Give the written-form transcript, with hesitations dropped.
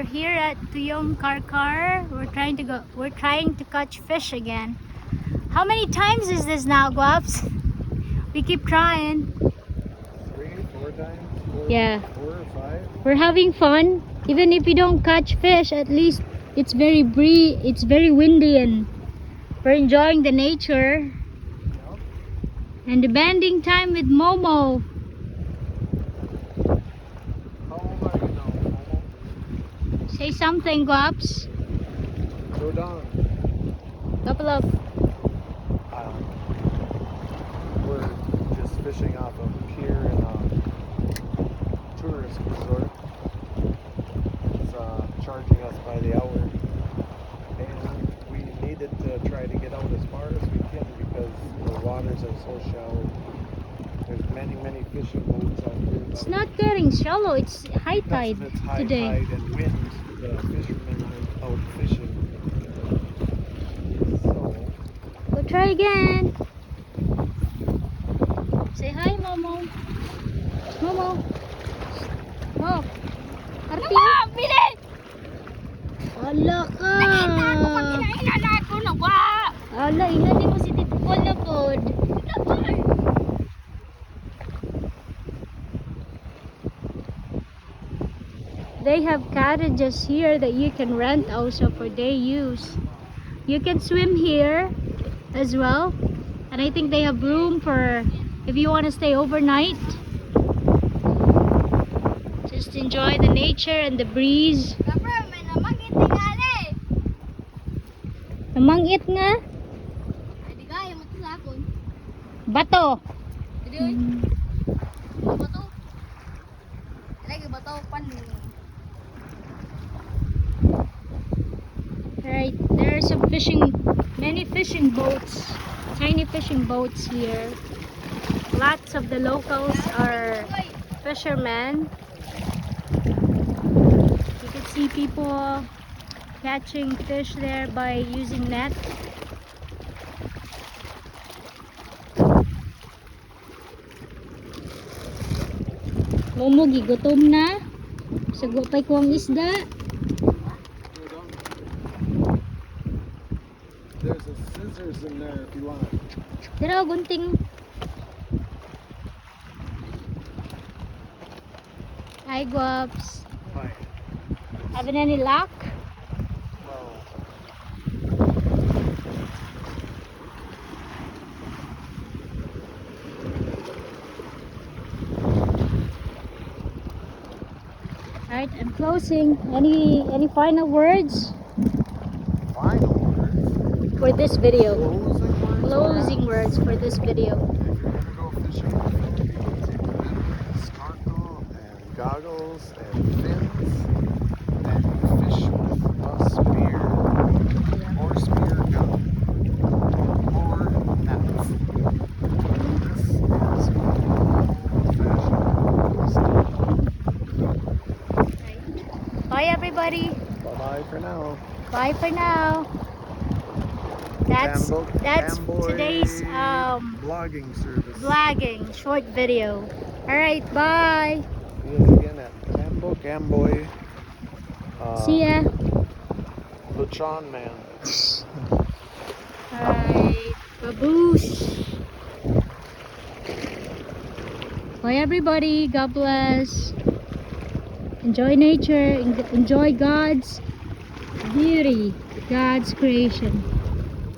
here at Tuyong Karkar. We're trying to catch fish again. How many times is this now, Guaps? We keep trying. 3, 4 times? Yeah. 4 or 5? We're having fun. Even if we don't catch fish, at least it's very windy and we're enjoying the nature. And the banding time with Momo. How old are you now, Momo? Say something, Guaps. Go down. Couple of We're just fishing off a pier in a tourist resort. It's charging us by the hour. And we needed to try to get out as far as we can because the waters are so shallow. There's many fishing boats out here. It's not getting shallow, it's high tide It's high today. tide and wind. The fishermen aren't out fishing. So, Go try again. Say hi, Momo. Momo. Oh. Arti. Bilis! Ala ka. Kinainan ko na ba? Ala, ihali mo si Tito Paul na pod. They have cottages here that you can rent also for day use. You can swim here as well. And I think they have room for if you want to stay overnight. Just enjoy the nature and the breeze. Kapra, may namangit tingali. Namangit nga. Ay, di kaya mo ito lakon. Bato. Hindi, oy. Bato. Lagi bato pan. Alright, there are some many fishing boats, tiny fishing boats here. Lots of the locals are fishermen. You can see people catching fish there by using net. Momo, gigutom na. Sagupay ko ang isda. there's a scissors in there if you want it. Pero gunting. Hi, Guaps. Fine. Having any luck? Well, Alright, I'm closing. Any final words final words. for this video? Closing words. Closing words for this video. If you're gonna go fishing in the Philippines, you better snorkel and goggles and fins and fish with a spear or spear gun or nets. This is old-fashioned. Bye, everybody. Bye-bye for now. Bye for now. That's Camboy today's vlogging service. vlogging short video. Alright, bye. See us again at Camboy. See ya. Lechon Man. Alright, baboose. Bye, everybody. God bless. Enjoy nature. Enjoy God's beauty, God's creation.